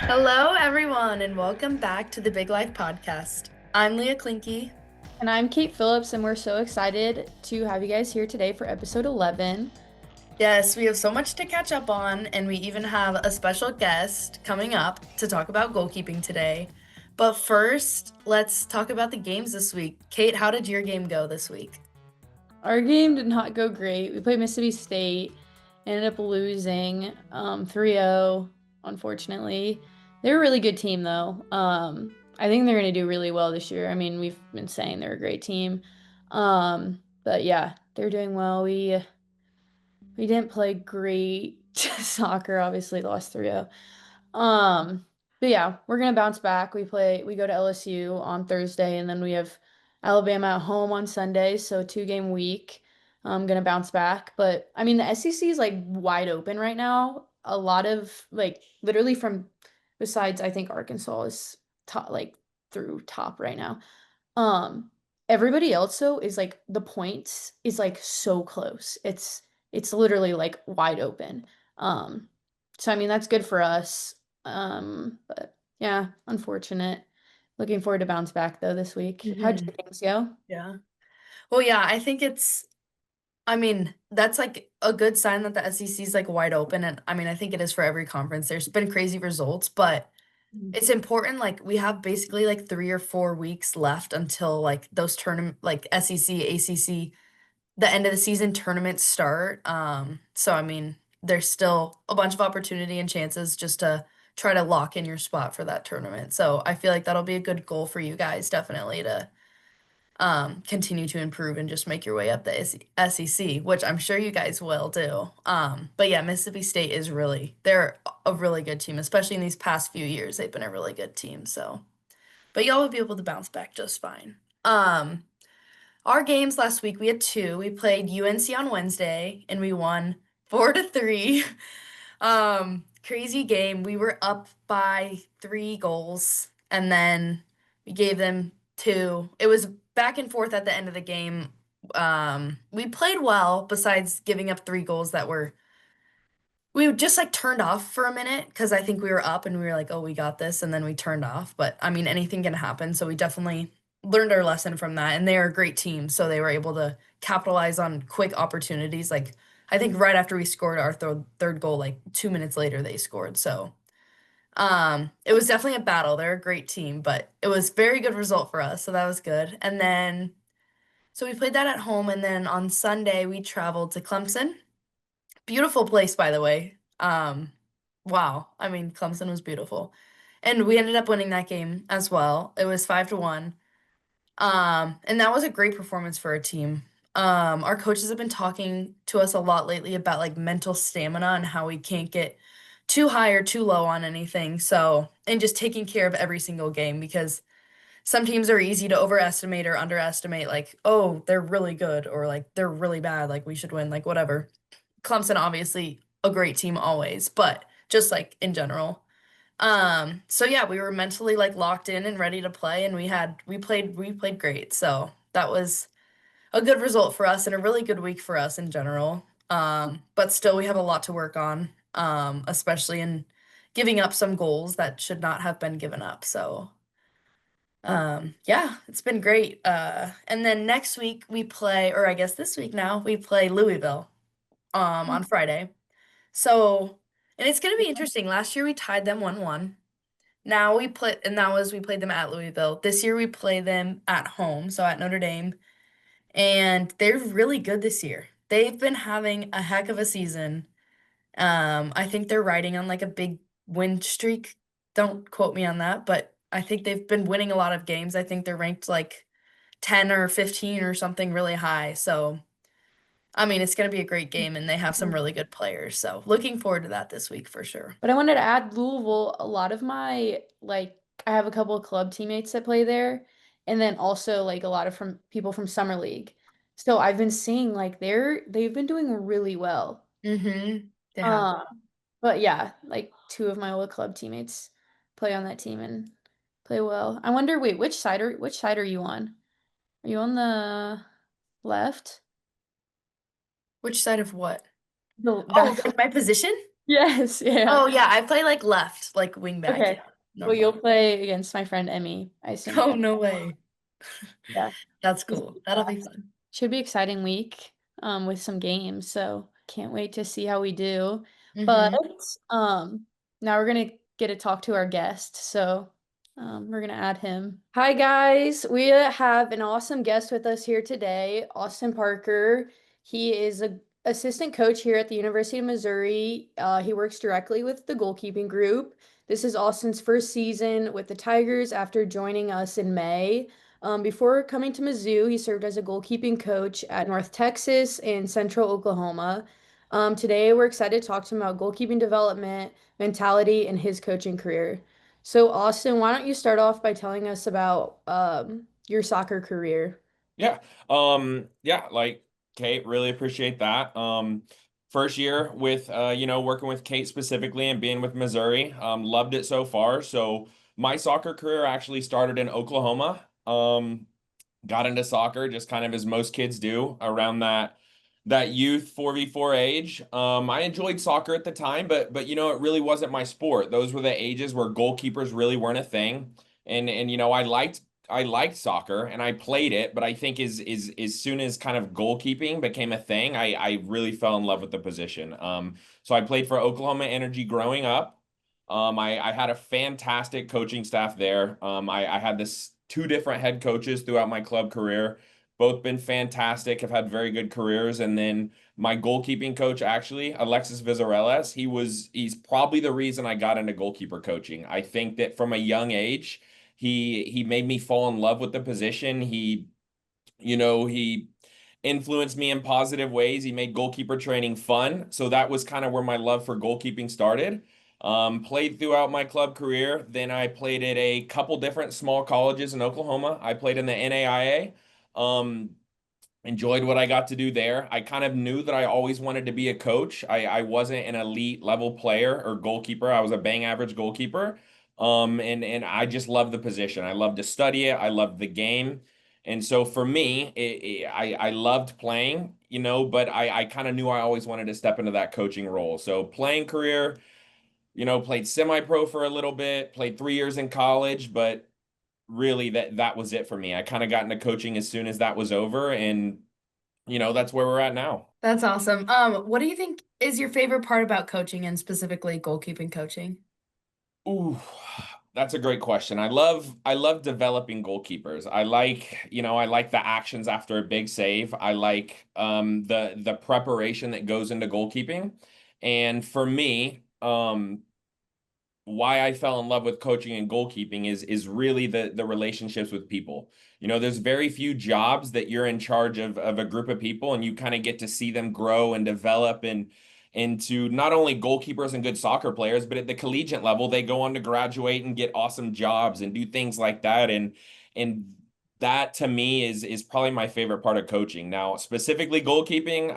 Hello, everyone, and welcome back to the Big Life Podcast. I'm Leah Klenke. And I'm Kate Phillips, and we're so excited to have you guys here today for episode 11. Yes, we have so much to catch up on, and we even have a special guest coming up to talk about goalkeeping today. But first, let's talk about the games this week. Kate, how did your game go this week? Our game did not go great. We played Mississippi State, ended up losing 3-0, unfortunately. They're a really good team, though. I think they're going to do really well this year. I mean, we've been saying they're a great team. But yeah, they're doing well. We didn't play great soccer, obviously lost 3-0. But yeah, we're gonna bounce back. We go to LSU on Thursday, and then we have Alabama at home on Sunday, so 2-game week. I'm gonna bounce back. But I mean, the SEC is like wide open right now. A lot of like literally from besides I think Arkansas is top like through top right now. Um, Everybody else though is like the points is like so close. It's literally like wide open. Um, so I mean that's good for us. But yeah, unfortunate. Looking forward to bounce back though this week. How'd Hmm. your things go? Yeah. Well, yeah, I think I mean, that's like a good sign that the SEC is like wide open. And I mean, I think it is for every conference. There's been crazy results, but it's important, like we have basically like 3 or 4 weeks left until like those tournament like SEC, ACC, the end of the season tournaments start. So I mean, there's still a bunch of opportunity and chances just to try to lock in your spot for that tournament. So I feel like that'll be a good goal for you guys definitely to continue to improve and just make your way up the SEC, which I'm sure you guys will do. But yeah, Mississippi State is they're a really good team, especially in these past few years. They've been a really good team. So, but y'all will be able to bounce back just fine. Our games last week, we had two. We played UNC on Wednesday and we won 4-3. Crazy game. We were up by 3 goals and then we gave them two. It was back and forth at the end of the game. We played well besides giving up 3 goals that were we just like turned off for a minute because I think we were up and we were like, oh, we got this, and then we turned off. But I mean, anything can happen. So we definitely learned our lesson from that. And they are a great team, so they were able to capitalize on quick opportunities. Like I think right after we scored our third goal, like 2 minutes later, they scored. So it was definitely a battle. They're a great team, but it was very good result for us. So that was good. And then so we played that at home, and then on Sunday we traveled to Clemson. Beautiful place, by the way. Wow. I mean, Clemson was beautiful. And we ended up winning that game as well. It was 5-1. And that was a great performance for our team. Our coaches have been talking to us a lot lately about like mental stamina and how we can't get too high or too low on anything. So, and just taking care of every single game because some teams are easy to overestimate or underestimate, like, oh, they're really good or like they're really bad, like we should win, like whatever. Clemson obviously a great team always, but just like in general. So yeah, we were mentally like locked in and ready to play and we played great. So that was a good result for us and a really good week for us in general. But still we have a lot to work on, especially in giving up some goals that should not have been given up. So yeah, it's been great. And then next week we play, or I guess this week now, we play Louisville on Friday. So, and it's going to be interesting. Last year we tied them 1-1. Now and we played them at Louisville. This year we play them at home, so at Notre Dame, and they're really good this year. They've been having a heck of a season. I think they're riding on like a big win streak. Don't quote me on that, but I think they've been winning a lot of games. I think they're ranked like 10 or 15 or something really high. So, I mean, it's going to be a great game, and they have some really good players. So, looking forward to that this week for sure. But I wanted to add Louisville, a lot of my like I have a couple of club teammates that play there, and then also like a lot of from people from summer league. So I've been seeing like they've been doing really well. Mm-hmm. They have. Um, but yeah, like two of my old club teammates play on that team and play well. I wonder, wait, which side are you on? Are you on the left? Which side of what? The Oh, back. like my position? Yes, yeah. Oh yeah, I play like left, like wing back, Okay. yeah, Well, you'll normally. play against my friend Emmy, I assume. Oh, no way. Yeah. That's This cool. That'll be fun. should be exciting week with some games, so can't wait to see how we do. But Hmm. um now we're gonna get to talk to our guest, so we're gonna add him. Hi guys, we have an awesome guest with us here today, Austen Parker. He is a assistant coach here at the University of Missouri. He works directly with the goalkeeping group. This is Austin's first season with the Tigers after joining us in May. Before coming to Mizzou, he served as a goalkeeping coach at North Texas and Central Oklahoma. Today, we're excited to talk to him about goalkeeping development, mentality, and his coaching career. So, Austin, why don't you start off by telling us about your soccer career? Yeah. Yeah, like Kate, really appreciate that. First year with working with Kate specifically and being with Missouri. Loved it so far. So my soccer career actually started in Oklahoma. Got into soccer just kind of as most kids do around that youth 4v4 age. I enjoyed soccer at the time, but it really wasn't my sport. Those were the ages where goalkeepers really weren't a thing. And I liked soccer and I played it, but I think as soon as kind of goalkeeping became a thing, I really fell in love with the position. So I played for Oklahoma Energy growing up. I had a fantastic coaching staff there. I had this two different head coaches throughout my club career. Both been fantastic, have had very good careers. And then my goalkeeping coach, actually, Alexis Vizarellas, he's probably the reason I got into goalkeeper coaching. I think that from a young age, he made me fall in love with the position. He influenced me in positive ways. He made goalkeeper training fun. So that was kind of where my love for goalkeeping started. Played throughout my club career. Then I played at a couple different small colleges in Oklahoma. I played in the NAIA. Enjoyed what I got to do there. I kind of knew that I always wanted to be a coach. I wasn't an elite level player or goalkeeper. I was a bang average goalkeeper. And I just love the position. I love to study it. I love the game. And so for me, I loved playing, but I kind of knew I always wanted to step into that coaching role. So playing career, played semi-pro for a little bit, played 3 years in college, but really that was it for me. I kind of got into coaching as soon as that was over, and that's where we're at now. That's awesome. What do you think is your favorite part about coaching and specifically goalkeeping coaching? Ooh, that's a great question. I love developing goalkeepers. I like the actions after a big save. I like the preparation that goes into goalkeeping. And for me, why I fell in love with coaching and goalkeeping is really the relationships with people. There's very few jobs that you're in charge of a group of people and you kind of get to see them grow and develop and into not only goalkeepers and good soccer players, but at the collegiate level, they go on to graduate and get awesome jobs and do things like that. And that to me is probably my favorite part of coaching. Now, specifically goalkeeping,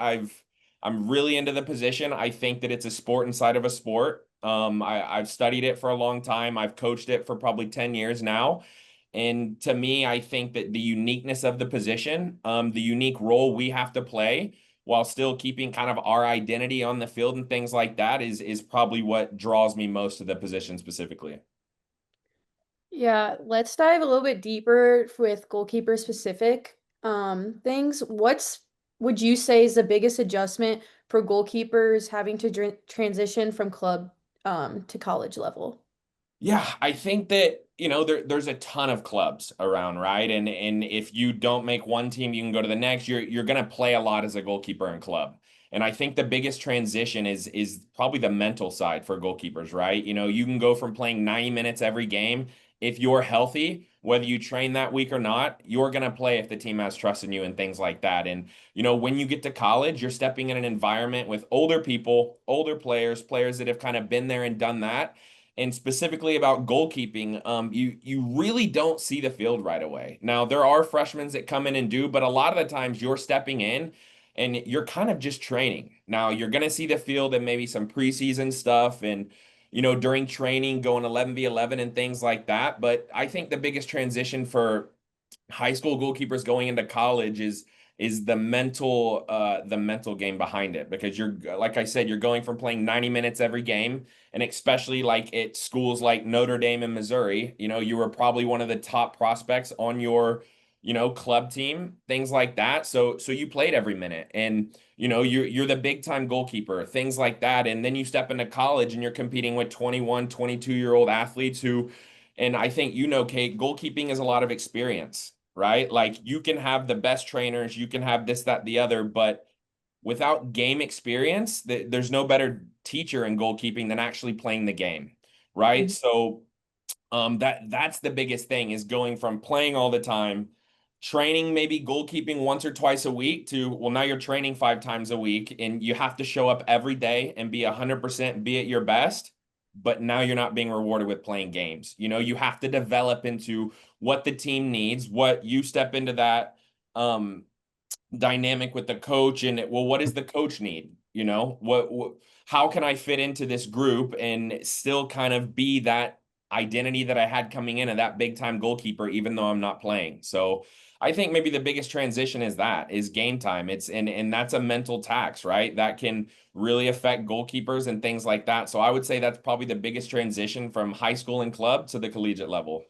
I'm really into the position. I think that it's a sport inside of a sport. I've studied it for a long time. I've coached it for probably 10 years now. And to me, I think that the uniqueness of the position, the unique role we have to play while still keeping kind of our identity on the field and things like that is probably what draws me most to the position specifically. Yeah, let's dive a little bit deeper with goalkeeper specific things. Would you say is the biggest adjustment for goalkeepers having to transition from club to college level? Yeah, I think that, there's a ton of clubs around, right? And if you don't make one team, you can go to the next. You're gonna play a lot as a goalkeeper in club. And I think the biggest transition is probably the mental side for goalkeepers, right? You can go from playing 90 minutes every game. If you're healthy, whether you train that week or not, you're gonna play if the team has trust in you and things like that. And when you get to college, you're stepping in an environment with older people, older players, players that have kind of been there and done that, and specifically about goalkeeping, you really don't see the field right away. Now, there are freshmen that come in and do, but a lot of the times you're stepping in and you're kind of just training. Now, you're going to see the field and maybe some preseason stuff and during training going 11v11 and things like that. But I think the biggest transition for high school goalkeepers going into college is is the mental game behind it, because you're, like I said, you're going from playing 90 minutes every game, and especially like at schools like Notre Dame and Missouri, you were probably one of the top prospects on your club team, things like that. So you played every minute, and you're the big time goalkeeper, things like that. And then you step into college and you're competing with 21, 22-year-old athletes who, and I think, Kate, goalkeeping is a lot of experience, right? Like you can have the best trainers, you can have this, that, the other, but without game experience, there's no better teacher in goalkeeping than actually playing the game, right? Mhm. So that's the biggest thing, is going from playing all the time, training maybe goalkeeping once or twice a week, to, well, now you're training 5 times a week and you have to show up every day and be 100%, be at your best. But now you're not being rewarded with playing games. You have to develop into what the team needs, what you step into that dynamic with the coach, and well, what does the coach need? What how can I fit into this group and still kind of be that identity that I had coming in, of that big time goalkeeper, even though I'm not playing. So I think maybe the biggest transition is game time. And that's a mental tax, right? That can really affect goalkeepers and things like that. So I would say that's probably the biggest transition from high school and club to the collegiate level.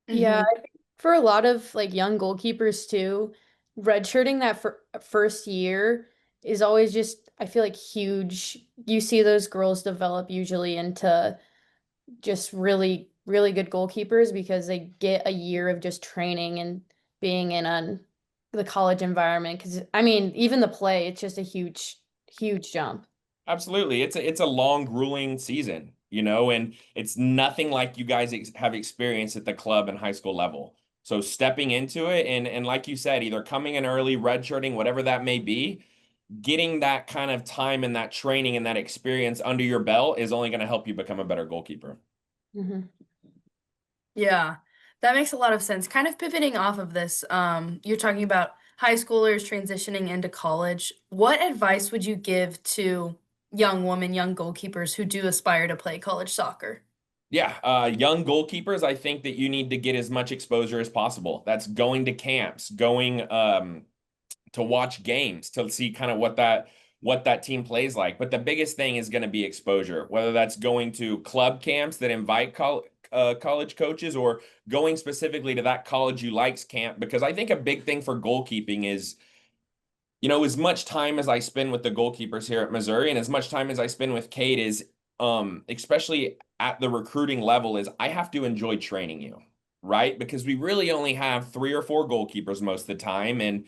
Yeah, Hmm. I think for a lot of like young goalkeepers too, redshirting that first year is always just, I feel like, huge. You see those girls develop usually into just really, really good goalkeepers because they get a year of just training and being in the college environment. Because I mean, even the play, it's just a huge, huge jump. Absolutely. It's a long, grueling season, and it's nothing like you guys have experienced at the club and high school level. So stepping into it, and like you said, either coming in early, redshirting, whatever that may be, getting that kind of time and that training and that experience under your belt is only going to help you become a better goalkeeper. Hmm. Yeah, that makes a lot of sense. Kind of pivoting off of this, you're talking about high schoolers transitioning into college. What advice would you give to young women, young goalkeepers who do aspire to play college soccer? Yeah, young goalkeepers, I think that you need to get as much exposure as possible. That's going to camps, going to watch games, to see kind of what that team plays like. But the biggest thing is going to be exposure, whether that's going to club camps that invite college coaches, or going specifically to that college you likes camp. Because I think a big thing for goalkeeping is, as much time as I spend with the goalkeepers here at Missouri, and as much time as I spend with Kate, is especially at the recruiting level, is I have to enjoy training you, right? Because we really only have 3 or 4 goalkeepers most of the time, and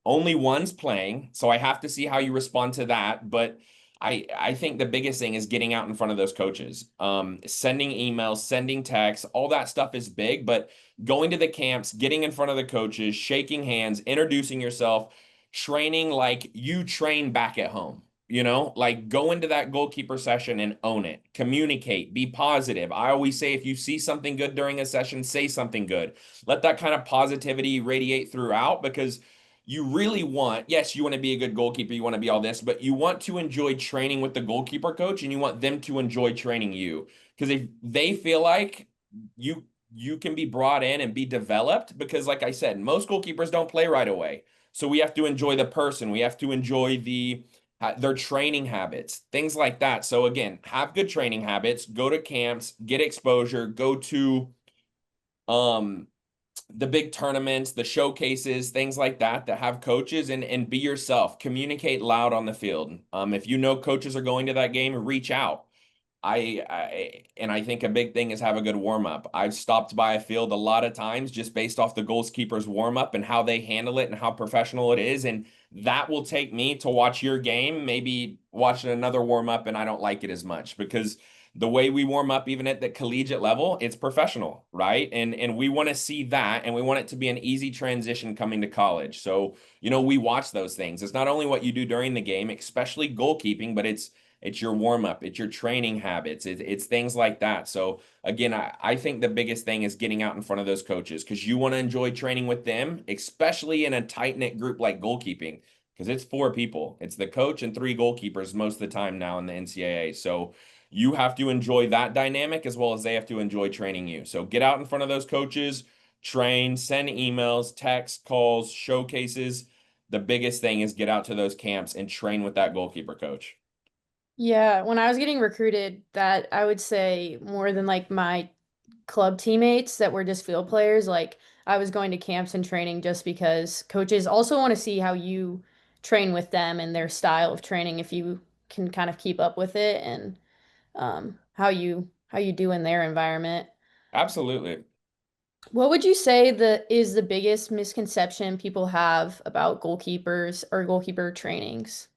only one's playing, so I have to see how you respond to that. But I think the biggest thing is getting out in front of those coaches, sending emails, sending texts, all that stuff is big. But going to the camps, getting in front of the coaches, shaking hands, introducing yourself, training like you train back at home. Like go into that goalkeeper session and own it. Communicate, be positive. I always say, if you see something good during a session, say something good. Let that kind of positivity radiate throughout, because you really want, yes, you want to be a good goalkeeper, you want to be all this, but you want to enjoy training with the goalkeeper coach, and you want them to enjoy training you. Because if they feel like you can be brought in and be developed, because like I said, most goalkeepers don't play right away. So we have to enjoy the person, we have to enjoy their training habits, things like that. So again, have good training habits, go to camps, get exposure, go to um the big tournaments, the showcases, things like that have coaches, and be yourself. Communicate loud on the field. If you know coaches are going to that game, reach out. I think a big thing is have a good warm up. I've stopped by a field a lot of times just based off the goalkeeper's warm up and how they handle it and how professional it is, and that will take me to watch your game, maybe watching another warm up and I don't like it as much, because the way we warm up even at the collegiate level, it's professional, right? And we want to see that, and we want it to be an easy transition coming to college. So, we watch those things. It's not only what you do during the game, especially goalkeeping, but it's your warm up, it's your training habits, it's things like that. So again, I think the biggest thing is getting out in front of those coaches, because you want to enjoy training with them, especially in a tight knit group like goalkeeping, because it's 4 people. It's the coach and 3 goalkeepers most of the time now in the NCAA. So you have to enjoy that dynamic as well as they have to enjoy training you. So get out in front of those coaches, train, send emails, texts, calls, showcases. the biggest thing is get out to those camps and train with that goalkeeper coach. Yeah, when I was getting recruited, that I would say more than like my club teammates that were just field players, like I was going to camps and training just because coaches also want to see how you train with them and their style of training, if you can kind of keep up with it, and how you do in their environment. Absolutely. What would you say that is the biggest misconception people have about goalkeepers or goalkeeper trainings?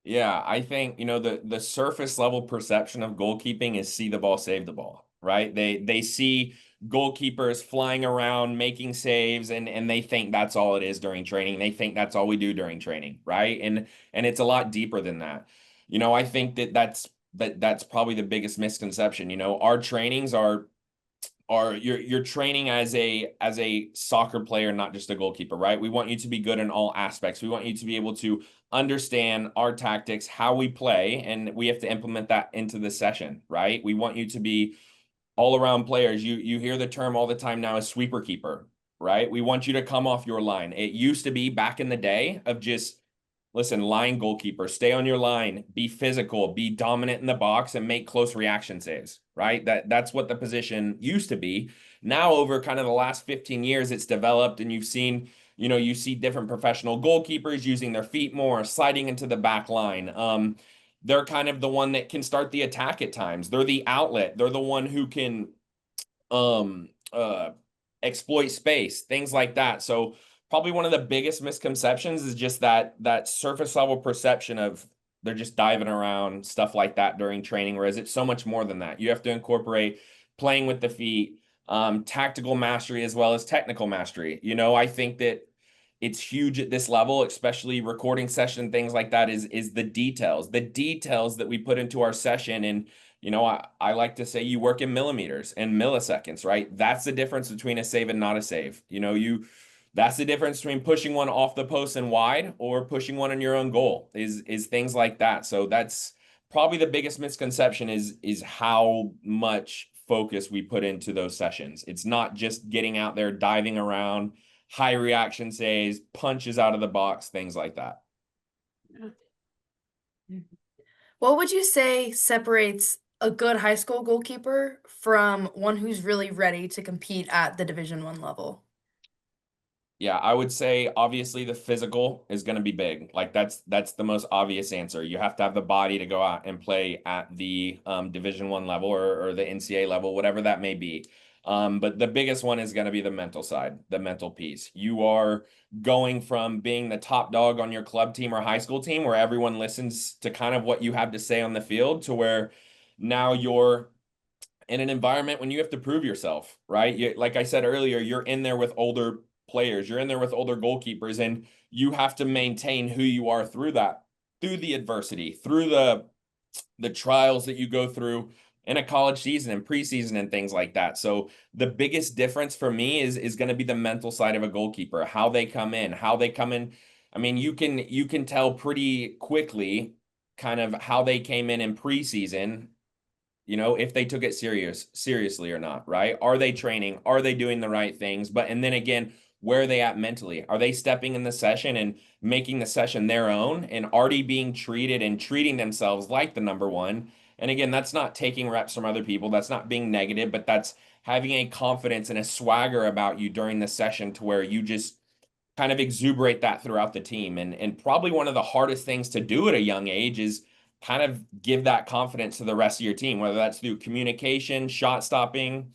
Yeah, I think, the surface level perception of goalkeeping is see the ball, save the ball, right? They see goalkeepers flying around making saves and they think that's all it is during training. They think that's all we do during training, right? And it's a lot deeper than that. I think that's probably the biggest misconception. Our trainings are you're training as a soccer player, not just a goalkeeper, right? We want you to be good in all aspects. We want you to be able to understand our tactics, how we play, and we have to implement that into the session, right? We want you to be all around players. You hear the term all the time now as sweeper keeper, right? We want you to come off your line. It used to be back in the day of just listen, line goalkeeper, stay on your line, be physical, be dominant in the box, and make close reaction saves, right? That's what the position used to be. Now, over kind of the last 15 years, it's developed, and you see different professional goalkeepers using their feet more, sliding into the back line. They're kind of the one that can start the attack at times. They're the outlet. They're the one who can um uh exploit space, things like that. So probably one of the biggest misconceptions is just that surface level perception of they're just diving around, stuff like that during training, whereas it's so much more than that. You have to incorporate playing with the feet, tactical mastery as well as technical mastery. I think that it's huge at this level, especially recording session, things like that, is the details that we put into our session. And I like to say you work in millimeters and milliseconds, right? That's the difference between a save and not a save. That's the difference between pushing one off the post and wide or pushing one in your own goal is things like that. So that's probably the biggest misconception is how much focus we put into those sessions. It's not just getting out there, diving around, high reaction saves, punches out of the box, things like that. What would you say separates a good high school goalkeeper from one who's really ready to compete at the Division 1 level? Yeah, I would say obviously the physical is going to be big. Like that's the most obvious answer. You have to have the body to go out and play at the Division 1 level or the NCAA level, whatever that may be. But the biggest one is going to be the mental side, the mental piece. You are going from being the top dog on your club team or high school team where everyone listens to kind of what you have to say on the field to where now you're in an environment when you have to prove yourself, right? Like I said earlier, you're in there with older players, you're in there with older goalkeepers, and you have to maintain who you are through that, through the adversity, through the trials that you go through in a college season and preseason and things like that. So the biggest difference for me is going to be the mental side of a goalkeeper, how they come in, how they come in. I mean, you can tell pretty quickly kind of how they came in preseason, if they took it seriously or not, right? Are they training? Are they doing the right things? And then again, where are they at mentally? Are they stepping in the session and making the session their own and already being treated and treating themselves like the number one? And again, that's not taking reps from other people. That's not being negative, but that's having a confidence and a swagger about you during the session to where you just kind of exuberate that throughout the team. And probably one of the hardest things to do at a young age is kind of give that confidence to the rest of your team, whether that's through communication, shot stopping,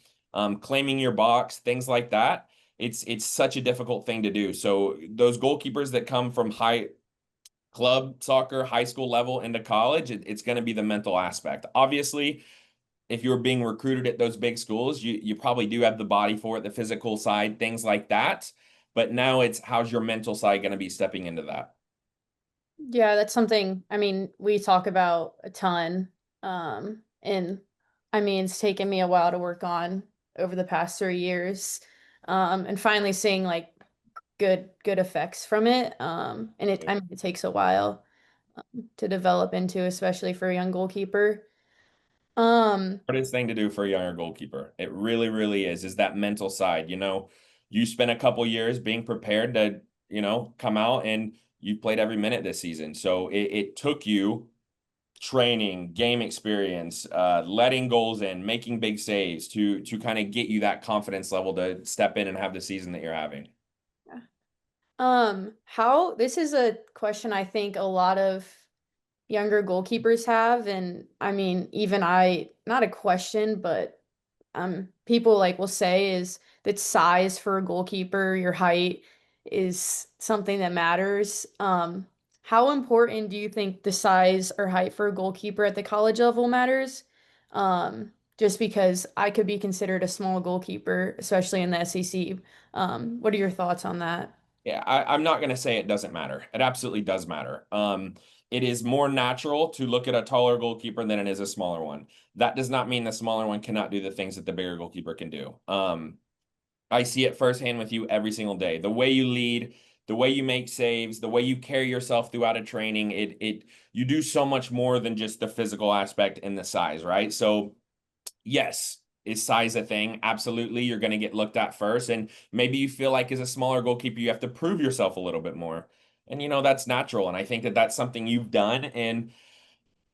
claiming your box, things like that. It's such a difficult thing to do. So those goalkeepers that come from high club soccer, high school level into college, it's going to be the mental aspect. Obviously, if you're being recruited at those big schools, you probably do have the body for it, the physical side, things like that. But now it's how's your mental side going to be stepping into that? Yeah, that's something, I mean, we talk about a ton. And I mean, it's taken me a while to work on over the past 3 years. And finally seeing like good effects from it. And I mean, it takes a while to develop into, especially for a young goalkeeper. Um, Hardest thing to do for a younger goalkeeper. It really, really is that mental side. You spend a couple years being prepared to come out and you've played every minute this season. So it took you training, game experience, letting goals in, making big saves to kind of get you that confidence level to step in and have the season that you're having. How this is a question I think a lot of younger goalkeepers have, and I mean, even I, not a question, but people like will say is that size for a goalkeeper, your height is something that matters. How important do you think the size or height for a goalkeeper at the college level matters? Just because I could be considered a small goalkeeper, especially in the SEC. What are your thoughts on that? Yeah, I'm not going to say it doesn't matter. It absolutely does matter. It is more natural to look at a taller goalkeeper than it is a smaller one. That does not mean the smaller one cannot do the things that the bigger goalkeeper can do. I see it firsthand with you every single day. The way you lead, the way you make saves, the way you carry yourself throughout a training, you do so much more than just the physical aspect and the size, right? So yes, is size a thing? Absolutely. You're going to get looked at first. And maybe you feel like as a smaller goalkeeper, you have to prove yourself a little bit more. And, that's natural. And I think that that's something you've done. And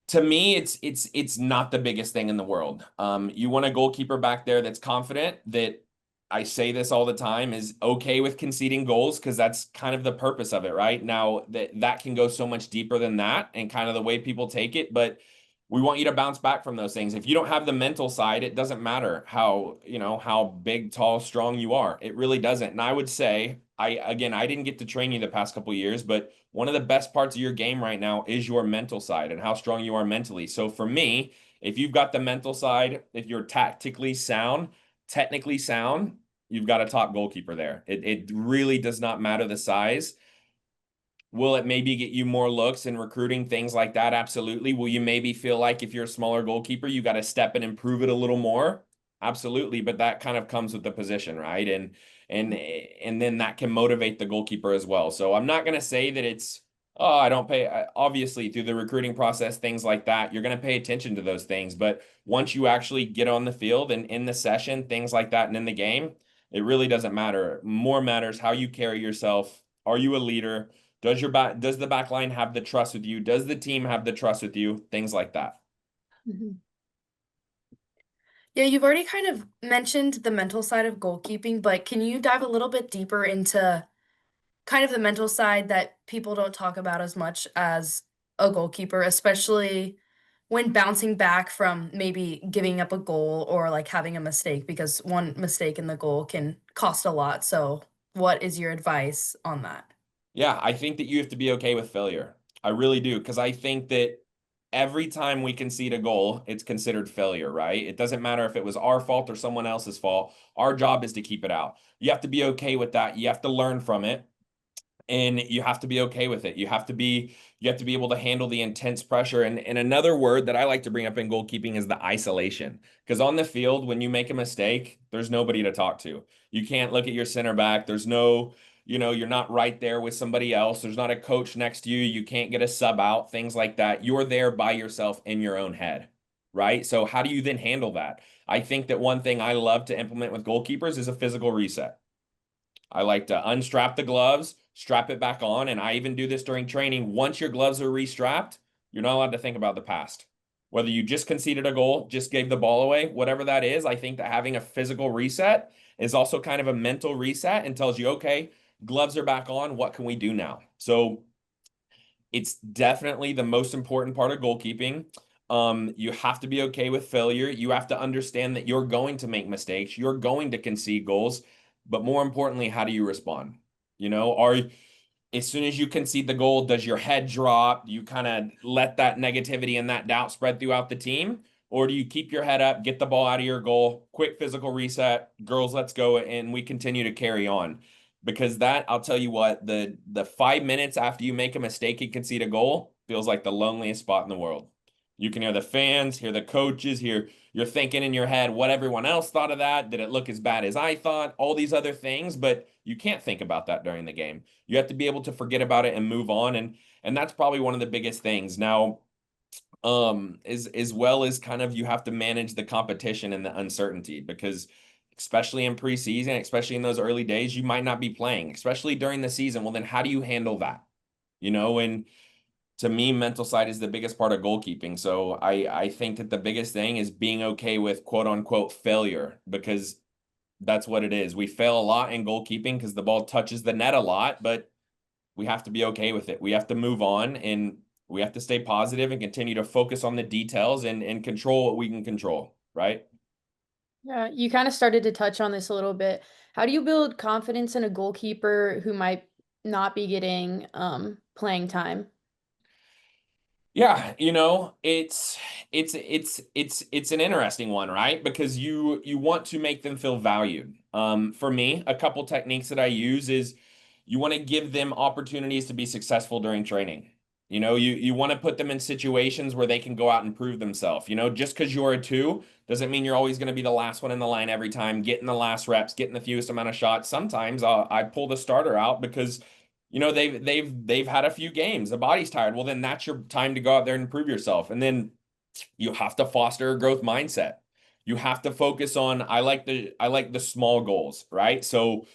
to me, it's not the biggest thing in the world. You want a goalkeeper back there that's confident, that I say this all the time, is okay with conceding goals, because that's kind of the purpose of it, right? Now that can go so much deeper than that and kind of the way people take it, but we want you to bounce back from those things. If you don't have the mental side, it doesn't matter how big, tall, strong you are. It really doesn't. And I would say, I didn't get to train you the past couple of years, but one of the best parts of your game right now is your mental side and how strong you are mentally. So for me, if you've got the mental side, if you're tactically sound, technically sound, you've got a top goalkeeper there. It really does not matter the size. Will it maybe get you more looks in recruiting, things like that? Absolutely. Will you maybe feel like if you're a smaller goalkeeper, you got to step and improve it a little more? Absolutely. But that kind of comes with the position, right? And then that can motivate the goalkeeper as well. So I'm not going to say that it's, oh, I don't pay. Obviously, through the recruiting process, things like that, you're going to pay attention to those things. But once you actually get on the field and in the session, things like that, and in the game, it really doesn't matter. More matters how you carry yourself. Are you a leader? Does the back line have the trust with you? Does the team have the trust with you? Things like that. Mhm. Yeah, you've already kind of mentioned the mental side of goalkeeping, but can you dive a little bit deeper into kind of the mental side that people don't talk about as much as a goalkeeper, especially when bouncing back from maybe giving up a goal or like having a mistake, because one mistake in the goal can cost a lot. So, what is your advice on that? Yeah, I think that you have to be okay with failure. I really do, because I think that every time we concede a goal, it's considered failure, right? It doesn't matter if it was our fault or someone else's fault. Our job is to keep it out. You have to be okay with that. You have to learn from it. And you have to be okay with it. You have to be able to handle the intense pressure. And another word that I like to bring up in goalkeeping is the isolation. Because on the field, when you make a mistake, there's nobody to talk to. You can't look at your center back. There's no, you're not right there with somebody else. There's not a coach next to you. You can't get a sub out, things like that. You're there by yourself in your own head, right? So how do you then handle that? I think that one thing I love to implement with goalkeepers is a physical reset. I like to unstrap the gloves, strap it back on, and I even do this during training. Once your gloves are restrapped, you're not allowed to think about the past. Whether you just conceded a goal, just gave the ball away, whatever that is, I think that having a physical reset is also kind of a mental reset and tells you, okay, gloves are back on. What can we do now? So it's definitely the most important part of goalkeeping. You have to be okay with failure. You have to understand that you're going to make mistakes. You're going to concede goals. But more importantly, how do you respond? Are as soon as you concede the goal, does your head drop? Do you kind of let that negativity and that doubt spread throughout the team? Or do you keep your head up, get the ball out of your goal, quick physical reset, girls, let's go, and we continue to carry on? Because that, I'll tell you what, the 5 minutes after you make a mistake and concede a goal feels like the loneliest spot in the world. You can hear the fans, hear the coaches, you're thinking in your head what everyone else thought of that. Did it look as bad as I thought? All these other things, but you can't think about that during the game. You have to be able to forget about it and move on. And that's probably one of the biggest things. Now, as well as kind of you have to manage the competition and the uncertainty, because especially in preseason, especially in those early days, you might not be playing, especially during the season. Well, then how do you handle that? And to me, mental side is the biggest part of goalkeeping. So I think that the biggest thing is being okay with quote unquote failure, because that's what it is. We fail a lot in goalkeeping because the ball touches the net a lot, but we have to be okay with it. We have to move on, and we have to stay positive and continue to focus on the details and control what we can control, right? Yeah, you kind of started to touch on this a little bit. How do you build confidence in a goalkeeper who might not be getting playing time? Yeah, it's an interesting one, right? Because you want to make them feel valued. For me, a couple techniques that I use is you want to give them opportunities to be successful during training. You want to put them in situations where they can go out and prove themselves. Just because you're a two doesn't mean you're always going to be the last one in the line every time, getting the last reps, getting the fewest amount of shots. Sometimes I pull the starter out because they've had a few games. The body's tired. Well, then that's your time to go out there and prove yourself. And then you have to foster a growth mindset. You have to focus on I like the small goals, right? So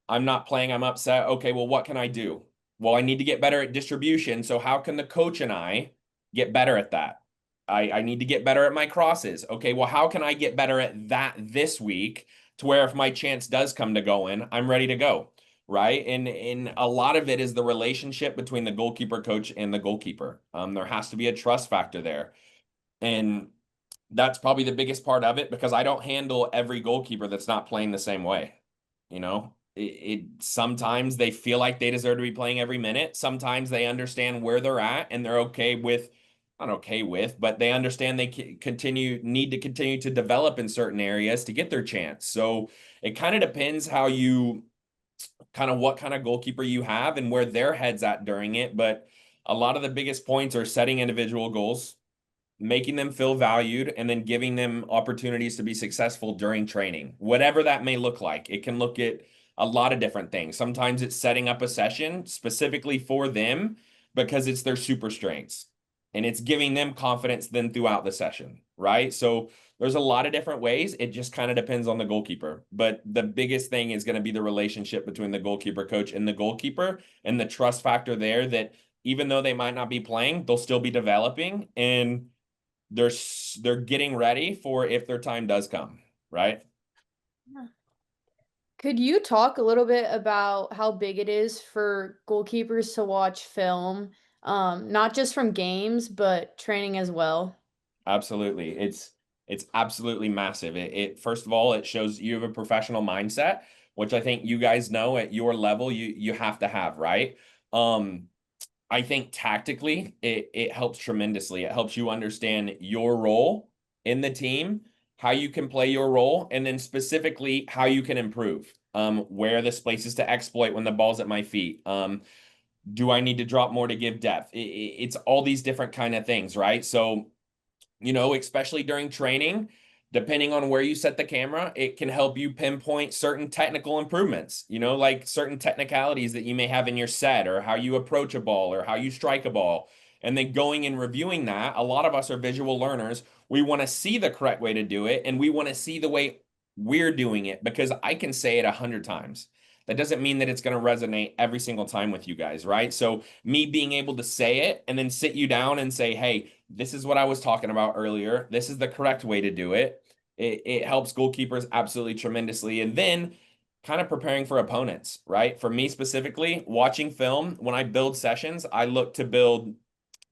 I'm not playing, I'm upset. Okay, well, what can I do? Well, I need to get better at distribution. So how can the coach and I get better at that? I need to get better at my crosses. Okay, well, how can I get better at that this week to where if my chance does come to go in, I'm ready to go, right? And a lot of it is the relationship between the goalkeeper coach and the goalkeeper. There has to be a trust factor there. And that's probably the biggest part of it, because I don't handle every goalkeeper that's not playing the same way. It sometimes they feel like they deserve to be playing every minute. Sometimes they understand where they're at and they're okay with, not okay with, but they understand they need to continue to develop in certain areas to get their chance. So it kind of depends what kind of goalkeeper you have and where their head's at during it. But a lot of the biggest points are setting individual goals, making them feel valued, and then giving them opportunities to be successful during training, whatever that may look like. It can look at a lot of different things. Sometimes it's setting up a session specifically for them because it's their super strengths, and it's giving them confidence then throughout the session, right? So there's a lot of different ways. It just kind of depends on the goalkeeper. But the biggest thing is going to be the relationship between the goalkeeper coach and the goalkeeper, and the trust factor there that even though they might not be playing, they'll still be developing, and they're they're getting ready for if their time does come, right? Yeah. Could you talk a little bit about how big it is for goalkeepers to watch film, not just from games, but training as well? Absolutely. It's absolutely massive. It first of all, it shows you have a professional mindset, which I think you guys know at your level you have to have, right? Um, I think tactically it helps tremendously. It helps you understand your role in the team, how you can play your role, and then specifically how you can improve. Where are the spaces to exploit when the ball's at my feet? Do I need to drop more to give depth? It's all these different kind of things, right? So especially during training, depending on where you set the camera, it can help you pinpoint certain technical improvements, like certain technicalities that you may have in your set, or how you approach a ball, or how you strike a ball. And then going and reviewing that, a lot of us are visual learners. We want to see the correct way to do it, and we want to see the way we're doing it, because I can say it 100 times. That doesn't mean that it's going to resonate every single time with you guys, right? So me being able to say it and then sit you down and say, hey, this is what I was talking about earlier. This is the correct way to do it. It helps goalkeepers absolutely tremendously. And then kind of preparing for opponents, right? For me specifically, watching film, when I build sessions, I look to build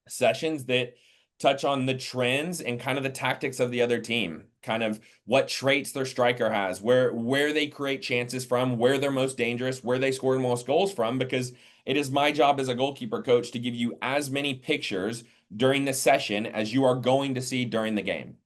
sessions that touch on the trends and kind of the tactics of the other team, kind of what traits their striker has, where they create chances from, where they're most dangerous, where they score the most goals from, because it is my job as a goalkeeper coach to give you as many pictures during the session as you are going to see during the game.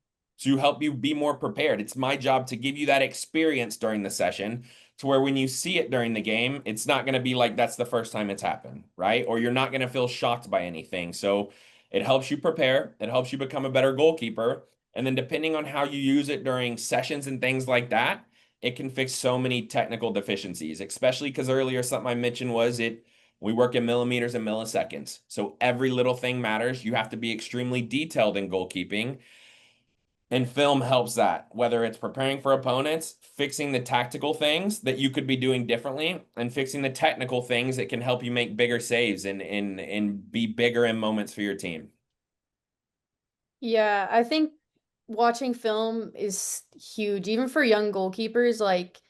To help you be more prepared. It's my job to give you that experience during the session to where when you see it during the game, it's not going to be like that's the first time it's happened, right? Or you're not going to feel shocked by anything. So it helps you prepare, it helps you become a better goalkeeper. And then depending on how you use it during sessions and things like that, it can fix so many technical deficiencies, especially because earlier something I mentioned was we work in millimeters and milliseconds. So every little thing matters. You have to be extremely detailed in goalkeeping. And film helps that, whether it's preparing for opponents, fixing the tactical things that you could be doing differently, and fixing the technical things that can help you make bigger saves and be bigger in moments for your team. Yeah, I think watching film is huge, even for young goalkeepers. Like,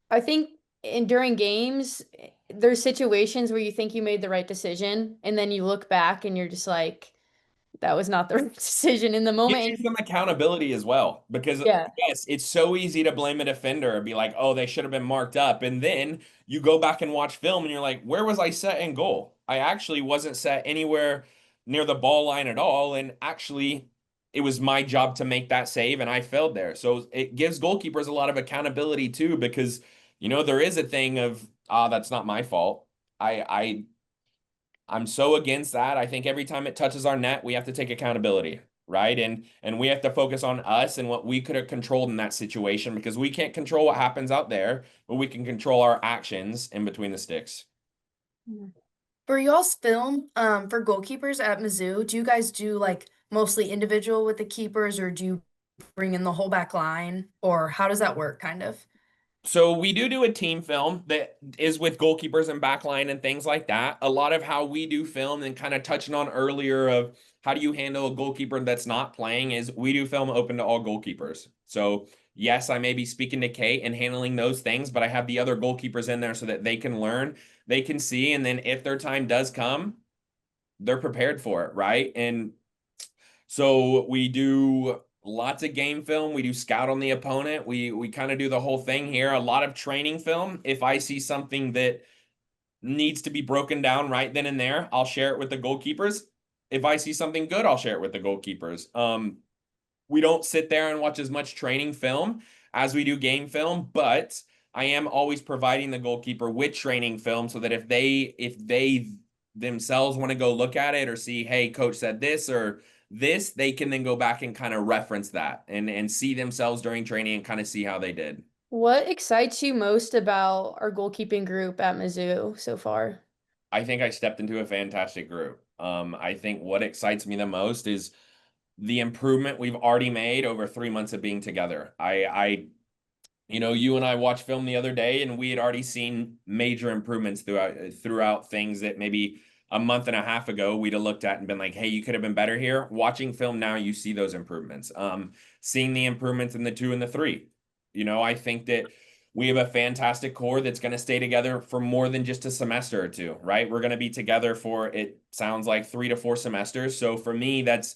I think in during games, there's situations where you think you made the right decision, and then you look back and you're just like, that was not the right decision in the Gives moment. you some accountability as well. Because Yeah. yes, it's so easy to blame a defender and be like, oh, they should have been marked up. And then you go back and watch film and you're like, where was I set in goal? I actually wasn't set anywhere near the ball line at all. And actually, it was my job to make that save and I failed there. So it gives goalkeepers a lot of accountability too, because there is a thing of, ah, that's not my fault. I I'm so against that. I think every time it touches our net, we have to take accountability, right? And we have to focus on us and what we could have controlled in that situation because we can't control what happens out there, but we can control our actions in between the sticks. For y'all's film, for goalkeepers at Mizzou, do you guys do like mostly individual with the keepers, or do you bring in the whole back line, or how does that work, kind of? So we do a team film that is with goalkeepers and backline and things like that. A lot of how we do film and kind of touching on earlier of how do you handle a goalkeeper that's not playing is we do film open to all goalkeepers. So yes, I may be speaking to Kate and handling those things, but I have the other goalkeepers in there so that they can learn, they can see, and then if their time does come, they're prepared for it, right? And so we do lots of game film. We do scout on the opponent. We kind of do the whole thing here. A lot of training film. If I see something that needs to be broken down right then and there, I'll share it with the goalkeepers. If I see something good, I'll share it with the goalkeepers. We don't sit there and watch as much training film as we do game film, but I am always providing the goalkeeper with training film so that if they themselves want to go look at it or see, hey, coach said this or this, they can then go back and kind of reference that and see themselves during training and kind of see how they did. What excites you most about our goalkeeping group at Mizzou so far? I think I stepped into a fantastic group. I think what excites me the most is the improvement we've already made over 3 months of being together. You and I watched film the other day, and we had already seen major improvements throughout things that maybe a month and a half ago we'd have looked at and been like, "Hey, you could have been better here." Watching film now, you see those improvements. Seeing the improvements in the 2 and the 3. I think that we have a fantastic core that's going to stay together for more than just a semester or two, right? We're going to be together for it sounds like 3 to 4 semesters. So for me, that's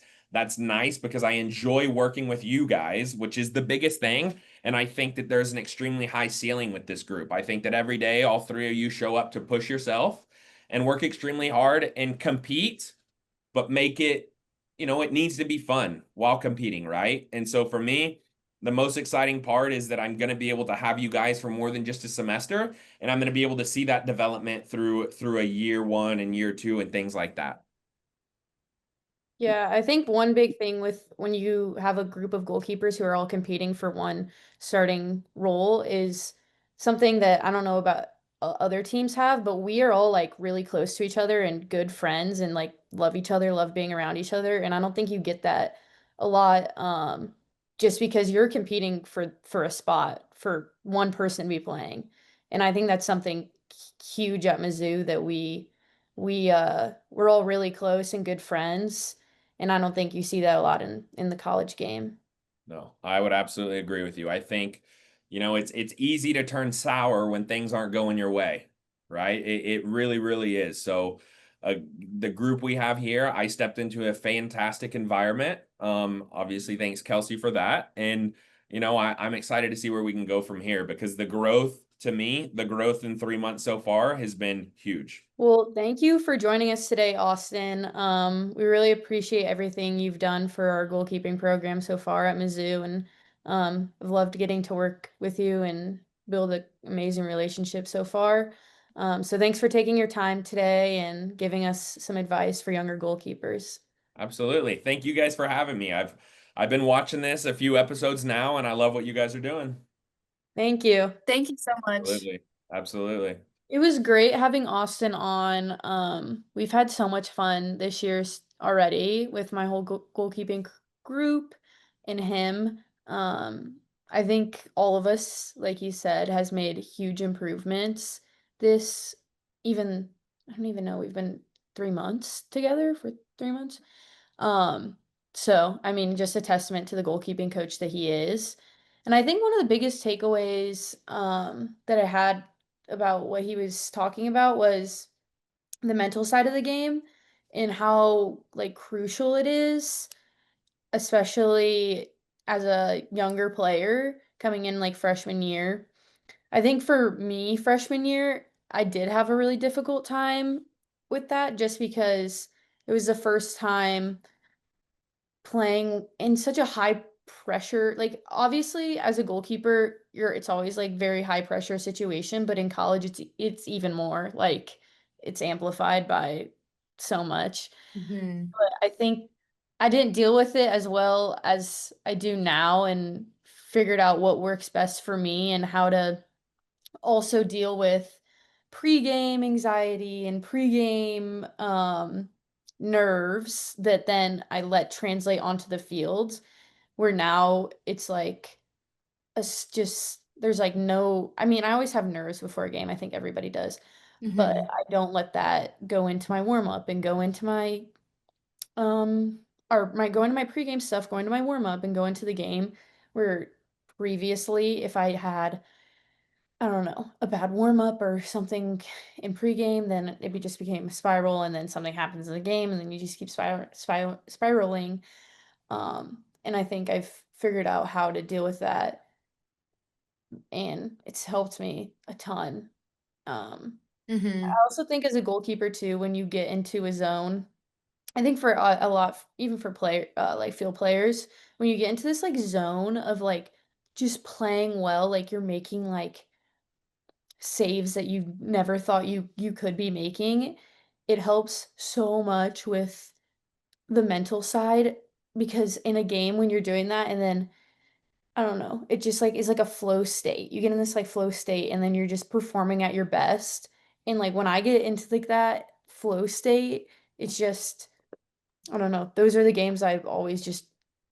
nice because I enjoy working with you guys, which is the biggest thing. And I think that there's an extremely high ceiling with this group. I think that every day, all three of you show up to push yourself and work extremely hard and compete, but make it, it needs to be fun while competing, right? And so for me, the most exciting part is that I'm going to be able to have you guys for more than just a semester, and I'm going to be able to see that development through a year 1 and year 2 and things like that. Yeah, I think one big thing with when you have a group of goalkeepers who are all competing for one starting role is something that I don't know about other teams have, but we are all like really close to each other and good friends and like love each other, love being around each other. And I don't think you get that a lot just because you're competing for a spot for one person to be playing. And I think that's something huge at Mizzou that we're all really close and good friends and I don't think you see that a lot in the college game. No, I would absolutely agree with you. I think, it's easy to turn sour when things aren't going your way, right? It really, really is. So, uh, the group we have here, I stepped into a fantastic environment. Obviously, thanks Kelsey for that, and I'm excited to see where we can go from here because the growth in 3 months so far has been huge. Well, thank you for joining us today, Austin. We really appreciate everything you've done for our goalkeeping program so far at Mizzou, and I've loved getting to work with you and build an amazing relationship so far. So thanks for taking your time today and giving us some advice for younger goalkeepers. Absolutely. Thank you guys for having me. I've been watching this a few episodes now, and I love what you guys are doing. Thank you. Thank you so much. Absolutely. Absolutely. It was great having Austin on. We've had so much fun this year already with my whole goalkeeping group, in him. I think all of us, like you said, has made huge improvements. This even I don't even know, we've been 3 months together for 3 months. Um, so I mean, just a testament to the goalkeeping coach that he is. And I think one of the biggest takeaways that I had about what he was talking about was the mental side of the game and how like crucial it is, especially as a younger player coming in like freshman year. I think for me, freshman year, I did have a really difficult time with that just because it was the first time playing in such a high pressure, like obviously as a goalkeeper, it's always like very high pressure situation, but in college it's even more like it's amplified by so much. Hmm. But I think I didn't deal with it as well as I do now and figured out what works best for me and how to also deal with pregame anxiety and pregame nerves that then I let translate onto the field, where now it's like just there's like no, I mean, I always have nerves before a game. I think everybody does, but Hmm. I don't let that go into my warm up and go into my um or my go into my pregame stuff, go into my warm up and go into the game, where previously if I had, I don't know, a bad warm up or something in pregame, then just became a spiral, and then something happens in the game, and then you just keep spiraling. And I think I've figured out how to deal with that, and it's helped me a ton. I Hmm. also think as a goalkeeper too, when you get into a zone, I think for a lot, even for like field players, when you get into this like zone of like just playing well, like you're making like saves that you never thought you could be making, it helps so much with the mental side, because in a game when you're doing that and then I don't know, it just like is like a flow state. You get in this like flow state and then you're just performing at your best. And like when I get into like that flow state, it's just I don't know. Those are the games I always just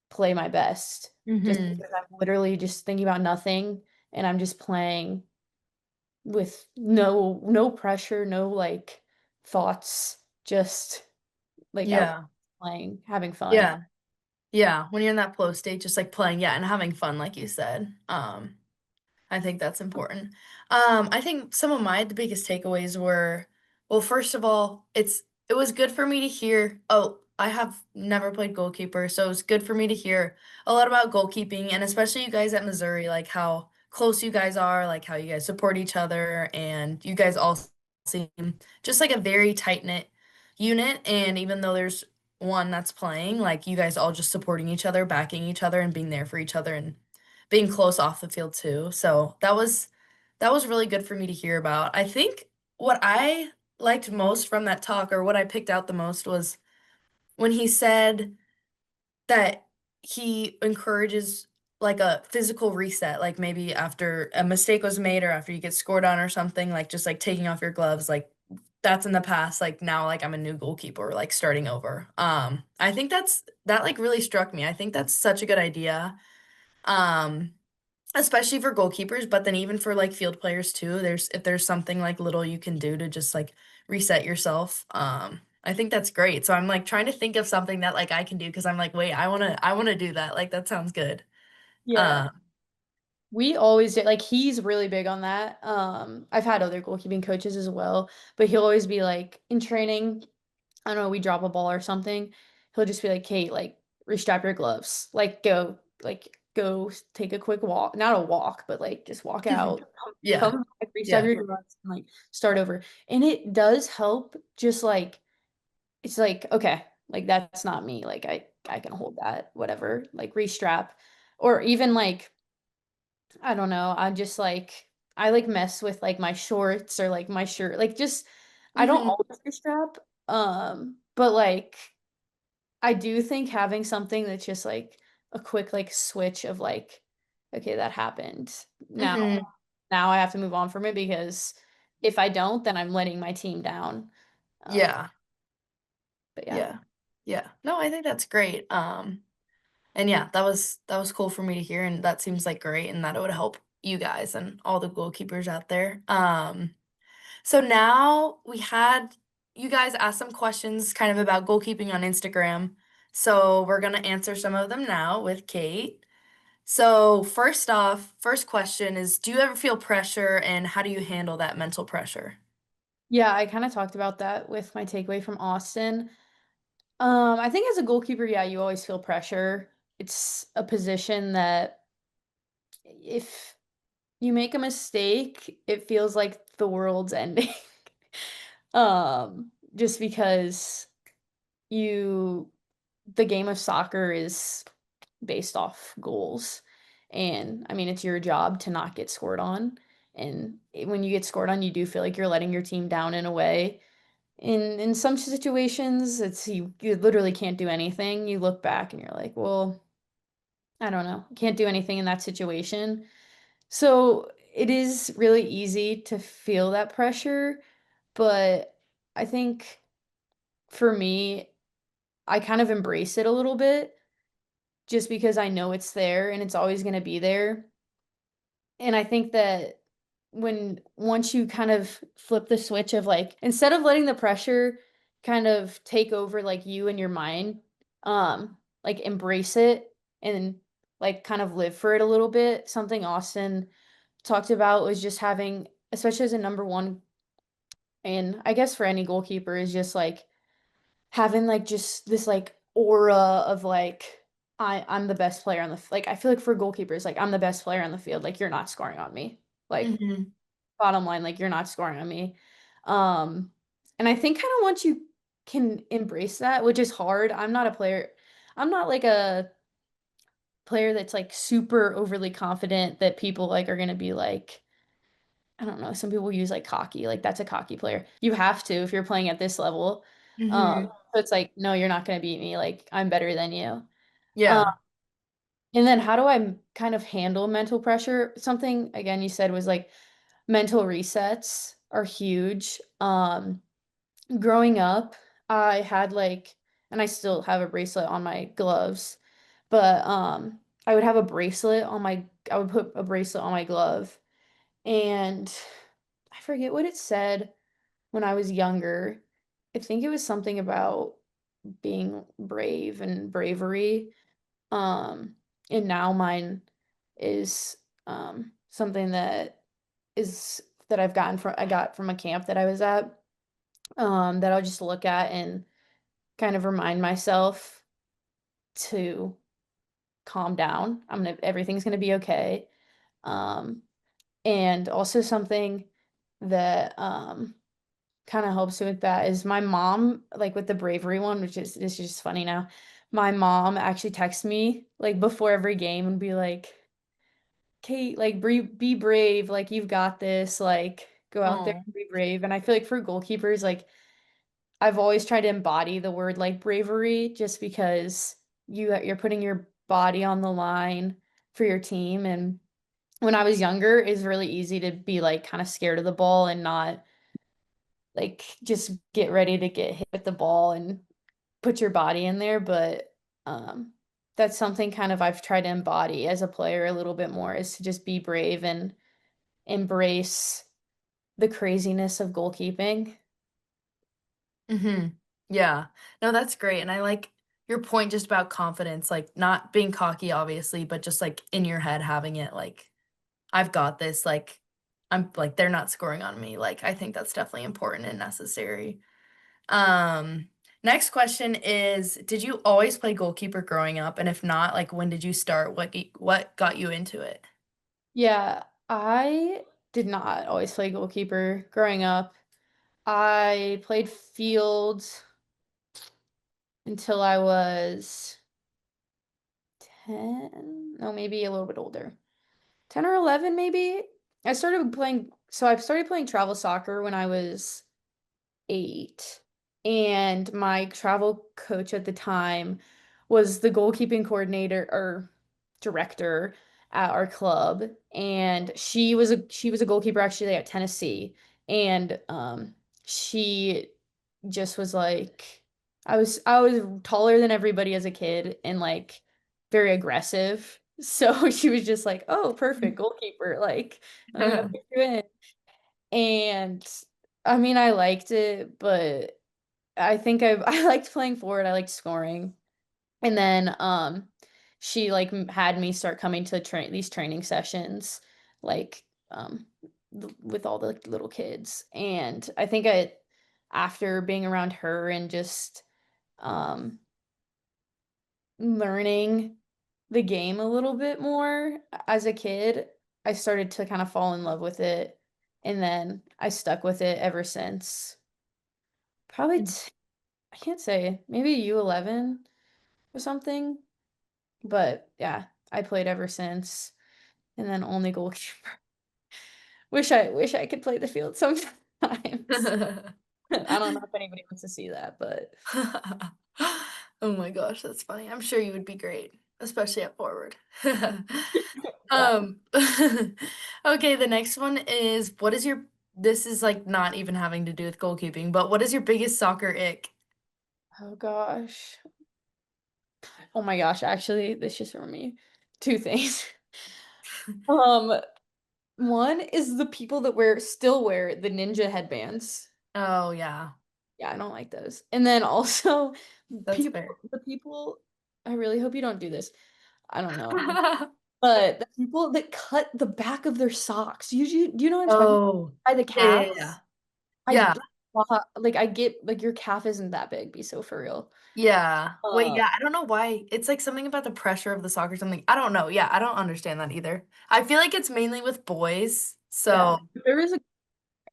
play my best. Just Hmm. because I'm literally just thinking about nothing and I'm just playing with no pressure, no like thoughts, just like out Yeah. playing, having fun. Yeah. Yeah. When you're in that flow state, just like playing, yeah, and having fun, like you said. I think that's important. I think some of my the biggest takeaways were, well, first of all, it was good for me to hear. Oh, I have never played goalkeeper, so it was good for me to hear a lot about goalkeeping, and especially you guys at Missouri, like how close you guys are, like how you guys support each other, and you guys all seem just like a very tight knit unit. And even though there's one that's playing, like you guys all just supporting each other, backing each other, and being there for each other, and being close off the field too. So that was really good for me to hear about. I think what I liked most from that talk, or what I picked out the most, was when he said that he encourages like a physical reset, like maybe after a mistake was made or after you get scored on or something, like just like taking off your gloves, like that's in the past, like now like I'm a new goalkeeper, like starting over. I think that like really struck me. I think that's such a good idea. Um Especially for goalkeepers, but then even for like field players too, there's if there's something like little you can do to just like reset yourself. I think that's great. So I'm like trying to think of something that like I can do because I'm like, wait, I wanna do that. Like that sounds good. Yeah. Uh We always do, like he's really big on that. I've had other goalkeeping coaches as well, but he'll always be like in training, I don't know, we drop a ball or something, he'll just be like, Kate, like restrap your gloves, like go take a quick walk, not a walk, but like just walk out, yeah. come back, restrap Yeah. your gloves, and like start over. And it does help, just like it's like, okay, like that's not me. Like I can hold that, whatever, like restrap. Or even like I don't know. I like mess with like my shorts or like my shirt. Like just I don't Hmm. always strap. But like I do think having something that's just like a quick like switch of like, okay, that happened. Hmm. Now I have to move on from it, because if I don't, then I'm letting my team down. Um, Yeah. but yeah. Yeah. Yeah. No, I think that's great. And yeah, that was cool for me to hear, and that seems like great, and that it would help you guys and all the goalkeepers out there. So now we had you guys ask some questions kind of about goalkeeping on Instagram. So we're gonna answer some of them now with Kate. So first off, first question is, do you ever feel pressure and how do you handle that mental pressure? Yeah, I kind of talked about that with my takeaway from Austin. I think as a goalkeeper, yeah, you always feel pressure. It's a position that if you make a mistake, it feels like the world's ending. Just because you the game of soccer is based off goals. And I mean, it's your job to not get scored on. And when you get scored on, you do feel like you're letting your team down in a way. In some situations, it's you literally can't do anything. You look back and you're like, well, I don't know. Can't do anything in that situation. So it is really easy to feel that pressure, but I think for me, I kind of embrace it a little bit just because I know it's there and it's always going to be there. And I think that when once you kind of flip the switch of like instead of letting the pressure kind of take over like you and your mind, like embrace it and like kind of live for it a little bit. Something Austin talked about was just having, especially as a number one, and I guess for any goalkeeper, is just like having like just this like aura of like I'm the best player on the like I feel like for goalkeepers like I'm the best player on the field like you're not scoring on me like Hmm. bottom line like you're not scoring on me um and I think kind of once you can embrace that, which is hard. I'm not like a player that's like super overly confident that people like are going to be like I don't know, some people use like cocky, like that's a cocky player. You have to if you're playing at this level. Hmm. So it's like, no, you're not going to beat me. Like I'm better than you. Um, Yeah. and then how do I kind of handle mental pressure? Something again you said was like mental resets are huge. Growing up, I had like, and I still have a bracelet on my gloves, but I would have a bracelet on my, I would put a bracelet on my glove, and I forget what it said when I was younger. I think it was something about being brave and bravery. Um, and now mine is something is that I got from a camp that I was at. That I'll just look at and kind of remind myself to calm down. Everything's gonna be okay. Um, and also something that kind of helps with that is my mom, like with the bravery one, which is this is just funny now. My mom actually texts me like before every game and be like, Kate, like be brave, like you've got this, like go out there Oh. and be brave. And I feel like for goalkeepers, like I've always tried to embody the word like bravery just because you're putting your body on the line for your team. And when I was younger, it's really easy to be like kind of scared of the ball and not like just get ready to get hit with the ball and put your body in there, but um that's something kind of I've tried to embody as a player a little bit more is to just be brave and embrace the craziness of goalkeeping. Hmm. Yeah. No, that's great. And I like your point just about confidence, like not being cocky, obviously, but just like in your head having it like, I've got this, like I'm like they're not scoring on me. Like I think that's definitely important and necessary. Um, Next question is, did you always play goalkeeper growing up? And if not, like when did you start? What got you into it? Yeah, I did not always play goalkeeper growing up. I played field until I was 10, no, maybe a little bit older. 10 or 11 maybe. I started playing travel soccer when I was 8. And my travel coach at the time was the goalkeeping coordinator or director at our club. And she was a goalkeeper actually at Tennessee. And she just was like I was taller than everybody as a kid and like very aggressive. So she was just like, "Oh, perfect, goalkeeper. Like, I'm gonna put you in." And I mean, I liked it, but I think I liked playing forward. I liked scoring. And then she like had me start coming to these training sessions like with all the little kids. And I think I after being around her and just um learning the game a little bit more as a kid, I started to kind of fall in love with it. And then I stuck with it ever since. Probably I can't say, maybe U11 or something. But yeah, I played ever since, and then only goalkeeper. Wish I could play the field sometimes. I don't know if anybody wants to see that, but Oh my gosh, that's funny. I'm sure you would be great, especially at forward. yeah. Um, okay, the next one is what is your this is like not even having to do with goalkeeping, but what is your biggest soccer ick? Oh gosh. Oh my gosh, actually, this just for me. Two things. Um, one is the people that still wear the ninja headbands. Oh yeah, Yeah, I don't like those. And then also that's fair. the people I really hope you don't do this. I don't know. But the people that cut the back of their socks, do you know what I'm talking about? Oh, By the yeah, yeah, yeah. calves? I Yeah, get like I get like your calf isn't that big, be so for real. yeah. Wait, Uh, yeah, I don't know why. It's like something about the pressure of the sock or something. I don't know. Yeah, I don't understand that either. I feel like it's mainly with boys. yeah. So There is a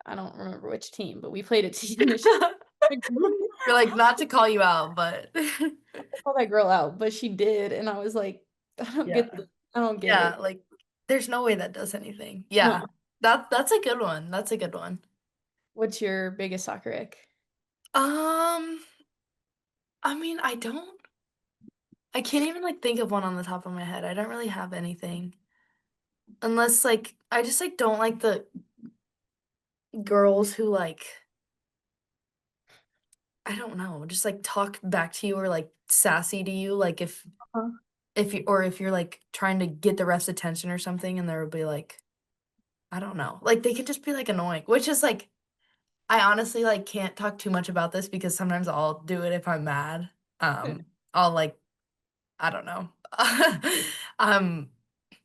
I don't remember which team, but we played a team that she like, you're like not to call you out, but call that girl out, but she did, and I was like, I don't yeah. get this. I don't get Yeah, it. like there's no way that does anything. No. Yeah. That's a good one. That's a good one. What's your biggest soccer ick? Um, I mean, I can't even like think of one on the top of my head. I don't really have anything. Unless like I just like don't like the girls who like I don't know, just like talk back to you or like sassy to you like Uh, if you or if you're like trying to get the ref's attention or something and there will be like I don't know. Like they could just be like annoying, which is like I honestly like can't talk too much about this because sometimes I'll do it if I'm mad. I'll like I don't know. Um,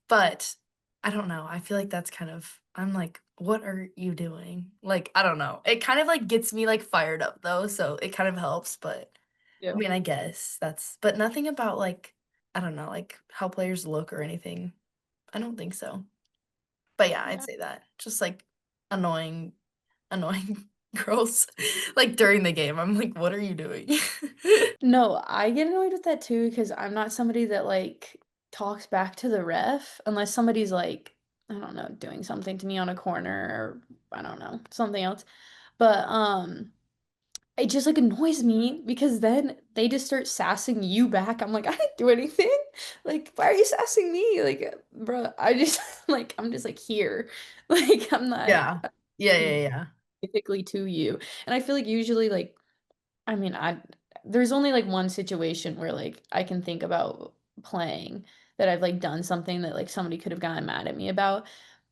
but I don't know. I feel like that's kind of I'm like, what are you doing? Like, I don't know. It kind of like gets me like fired up though, so it kind of helps, but I yeah. mean, I guess that's but nothing about like I don't know, like how players look or anything. I don't think so. But yeah, I'd Yeah. say that. Just like annoying girls like during the game. I'm like, what are you doing? No, I get annoyed with that too because I'm not somebody that like talks back to the ref unless somebody's like, I don't know, doing something to me on a corner or I don't know, something else. But it just like annoys me because then they just start sassing you back. I'm like, I didn't do anything. Like, why are you sassing me? Like, bro, I just like I'm just like here. Like I'm not Yeah. Yeah, yeah, yeah. specifically to you. And I feel like usually like I mean, I there's only like one situation where like I can think about playing that I've like done something that like somebody could have gotten mad at me about.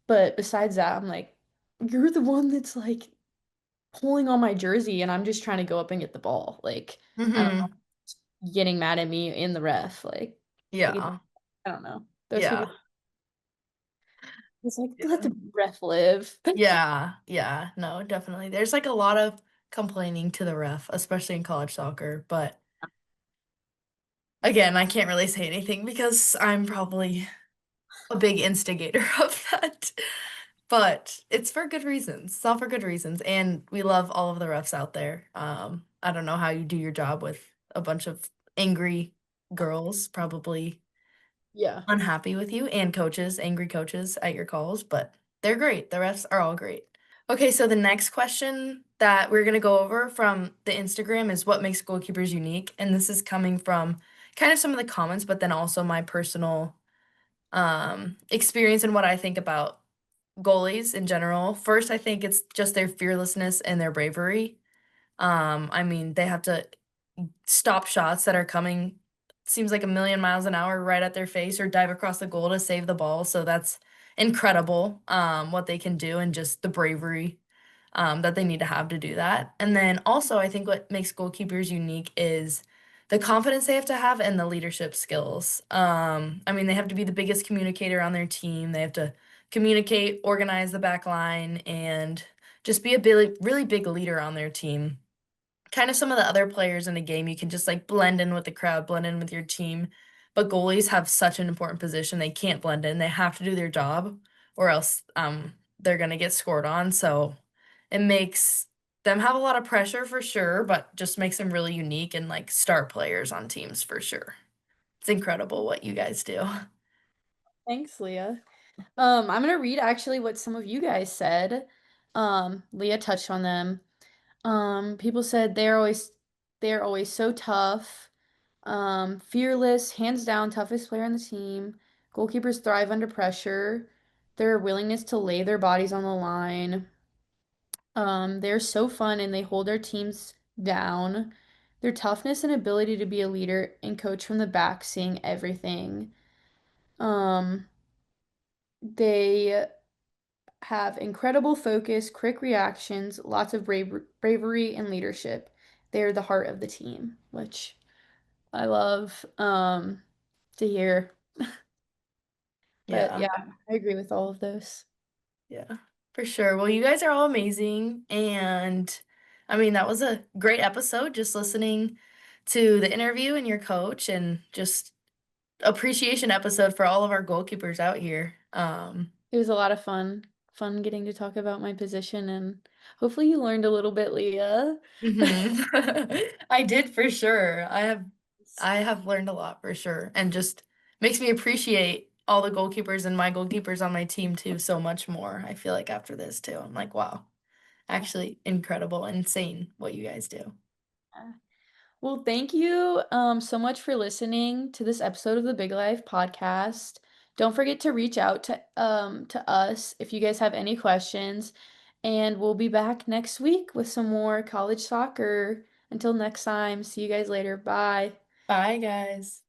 But besides that, I'm like, you're the one that's like pulling on my jersey and I'm just trying to go up and get the ball. Like, I don't Mhm. know, getting mad at me in the ref. Like Yeah. I don't know. Those Yeah. people it's like let Yeah. the ref live. Yeah. Yeah. No, definitely. There's like a lot of complaining to the ref, especially in college soccer, but again, I can't really say anything because I'm probably a big instigator of that. But it's for good reasons. It's all for good reasons. And we love all of the refs out there. I don't know how you do your job with a bunch of angry girls, probably Yeah. unhappy with you, and coaches, angry coaches at your calls, but they're great. The refs are all great. Okay, so the next question that we're going to go over from the Instagram is what makes goalkeepers unique? And this is coming from kind of some of the comments, but then also my personal experience and what I think about goalies in general. First, I think it's just their fearlessness and their bravery. I mean, they have to stop shots that are coming seems like a million miles an hour right at their face or dive across the goal to save the ball. So that's incredible, what they can do and just the bravery that they need to have to do that. And then also, I think what makes goalkeepers unique is the confidence they have and the leadership skills. I mean, they have to be the biggest communicator on their team. They have to communicate, organize the back line, and just be a really big leader on their team. Kind of some of the other players in the game, you can just like blend in with the crowd, blend in with your team. But goalies have such an important position. They can't blend in. They have to do their job or else they're gonna get scored on. So it makes them have a lot of pressure for sure, but just makes them really unique and like star players on teams for sure. It's incredible what you guys do. Thanks, Leah. I'm gonna read actually what some of you guys said. Leah touched on them. People said they're always so tough, fearless, hands down, toughest player on the team. Goalkeepers thrive under pressure. Their willingness to lay their bodies on the line. They're so fun and they hold their teams down. Their toughness and ability to be a leader and coach from the back, seeing everything. Um, they have incredible focus, quick reactions, lots of bravery and leadership. They're the heart of the team, which I love to hear. But Yeah. yeah, I agree with all of those. Yeah, for sure. Well, you guys are all amazing. And I mean, that was a great episode just listening to the interview and your coach and just appreciation episode for all of our goalkeepers out here. It was a lot of fun getting to talk about my position, and hopefully you learned a little bit, Leah. I did for sure. I have learned a lot for sure and just makes me appreciate all the goalkeepers and my goalkeepers on my team too so much more. I feel like after this too. I'm like, wow. Actually incredible, insane what you guys do. Well, thank you so much for listening to this episode of the Big Life podcast. Don't forget to reach out to us if you guys have any questions, and we'll be back next week with some more college soccer. Until next time, see you guys later. Bye. Bye, guys.